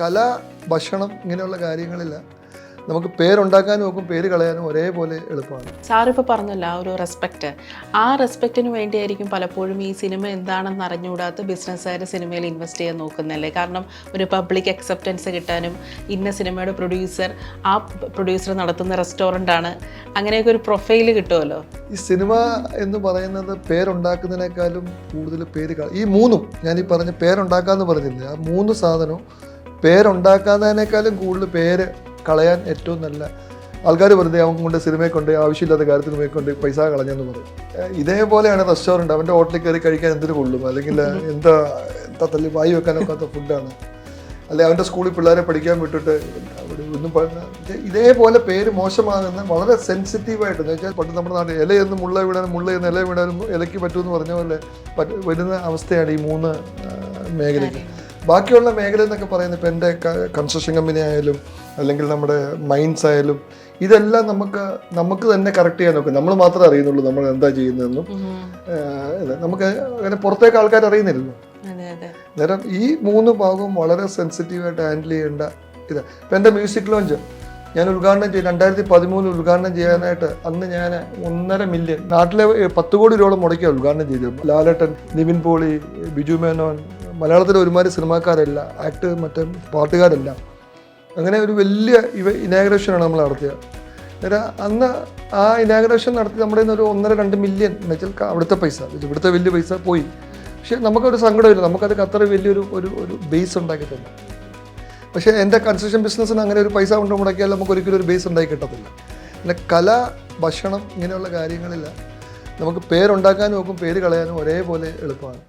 കല, ഭക്ഷണം ഇങ്ങനെയുള്ള കാര്യങ്ങളില്ല. നമുക്ക് പേരുണ്ടാക്കാനും നോക്കും, പേര് കളയാനും ഒരേപോലെ എളുപ്പമാണ്. സാറിപ്പോൾ പറഞ്ഞല്ലോ ആ ഒരു റെസ്പെക്റ്റ്, ആ റെസ്പെക്റ്റിന് വേണ്ടിയായിരിക്കും പലപ്പോഴും ഈ സിനിമ എന്താണെന്ന് അറിഞ്ഞുകൂടാത്ത ബിസിനസ്സുകാർ സിനിമയിൽ ഇൻവെസ്റ്റ് ചെയ്യാൻ നോക്കുന്നല്ലേ. കാരണം ഒരു പബ്ലിക് അക്സെപ്റ്റൻസ് കിട്ടാനും, ഇന്ന സിനിമയുടെ പ്രൊഡ്യൂസർ ആ പ്രൊഡ്യൂസർ നടത്തുന്ന റെസ്റ്റോറൻ്റാണ്, അങ്ങനെയൊക്കെ ഒരു പ്രൊഫൈൽ കിട്ടുമല്ലോ. ഈ സിനിമ എന്ന് പറയുന്നത് പേരുണ്ടാക്കുന്നതിനേക്കാളും കൂടുതൽ ഈ മൂന്നും ഞാൻ ഈ പറഞ്ഞ പേരുണ്ടാക്കാമെന്ന് പറഞ്ഞില്ലേ, ആ മൂന്ന് സാധനവും പേരുണ്ടാക്കാത്തതിനേക്കാളും കൂടുതൽ പേര് കളയാൻ ഏറ്റവും നല്ല ആൾക്കാർ വെറുതെ അവൻ കൊണ്ട് സിനിമയെ കൊണ്ട് ആവശ്യമില്ലാത്ത കാര്യത്തിന് പോയിക്കൊണ്ട് പൈസ കളഞ്ഞെന്ന് പറയും. ഇതേപോലെയാണ് റെസ്റ്റോറൻറ്റ്. അവൻ്റെ ഹോട്ടലിൽ കയറി കഴിക്കാൻ എന്തിനു കൊള്ളും, അല്ലെങ്കിൽ എന്താ തല്ലി വായി വെക്കാനൊക്കാത്ത ഫുഡാണ്, അല്ലെങ്കിൽ അവൻ്റെ സ്കൂളിൽ പിള്ളേരെ പഠിക്കാൻ വിട്ടിട്ട് ഒന്നും ഇതേപോലെ പേര് മോശമാകുന്ന വളരെ സെൻസിറ്റീവായിട്ട്. എന്ന് വെച്ചാൽ പണ്ട് നമ്മുടെ നാട്ടിൽ ഇലയെന്ന് മുള്ള വിടാനും മുള്ളയെന്ന് ഇല വിടാനും ഇലയ്ക്ക് പറ്റുമെന്ന് പറഞ്ഞ പോലെ വരുന്ന അവസ്ഥയാണ് ഈ മൂന്ന് മേഖലയ്ക്ക്. ബാക്കിയുള്ള മേഖല എന്നൊക്കെ പറയുന്നത് ഇപ്പോൾ എൻ്റെ കൺസ്ട്രക്ഷൻ കമ്പനി ആയാലും അല്ലെങ്കിൽ നമ്മുടെ മൈൻസ് ആയാലും ഇതെല്ലാം നമുക്ക് തന്നെ കറക്റ്റ് ചെയ്യാൻ നോക്കും. നമ്മൾ മാത്രമേ അറിയുന്നുള്ളൂ നമ്മൾ എന്താ ചെയ്യുന്നതെന്നും. നമുക്ക് അങ്ങനെ പുറത്തേക്ക് ആൾക്കാർ അറിയുന്നില്ലല്ലോ. നേരം ഈ മൂന്ന് ഭാഗവും വളരെ സെൻസിറ്റീവായിട്ട് ഹാൻഡിൽ ചെയ്യേണ്ട ഇത്. ഇപ്പം എൻ്റെ മ്യൂസിക് ലോഞ്ച് ഞാൻ ഉദ്ഘാടനം ചെയ്ത് 2013 ഉദ്ഘാടനം ചെയ്യാനായിട്ട് അന്ന് ഞാൻ 1.5 മില്യൺ നാട്ടിലെ 10 കോടി രൂപ മുടക്കിയ ഉദ്ഘാടനം ചെയ്തിരുന്നു. ലാലേട്ടൻ, നിവിൻ പോളി, ബിജു മേനോൻ, മലയാളത്തിലെ ഒരുമാതിരി സിനിമാക്കാരല്ല, മറ്റേ പാട്ടുകാരെല്ലാം, അങ്ങനെ ഒരു വലിയ ഇനാഗ്രേഷനാണ് നമ്മൾ നടത്തിയത്. അന്ന് ആ ഇനാഗ്രേഷൻ നടത്തി നമ്മുടെ നിന്ന് ഒരു 1.5-2 മില്യൺ എന്ന് വെച്ചാൽ അവിടുത്തെ പൈസ, ഇവിടുത്തെ വലിയ പൈസ പോയി. പക്ഷേ നമുക്കൊരു സങ്കടമില്ല, നമുക്കത് അത്ര വലിയൊരു ഒരു ബേസ് ഉണ്ടാക്കി തന്നെ. പക്ഷേ എൻ്റെ കൺസ്ട്രക്ഷൻ ബിസിനസ്സിന് അങ്ങനെ ഒരു പൈസ കൊണ്ട് മുടക്കിയാൽ നമുക്ക് ഒരിക്കലും ഒരു ബേസ് ഉണ്ടാക്കി കിട്ടത്തില്ല. പിന്നെ കല, ഭക്ഷണം ഇങ്ങനെയുള്ള കാര്യങ്ങളില്ല. നമുക്ക് പേരുണ്ടാക്കാനും നോക്കും, പേര് കളയാനും ഒരേപോലെ എളുപ്പമാണ്.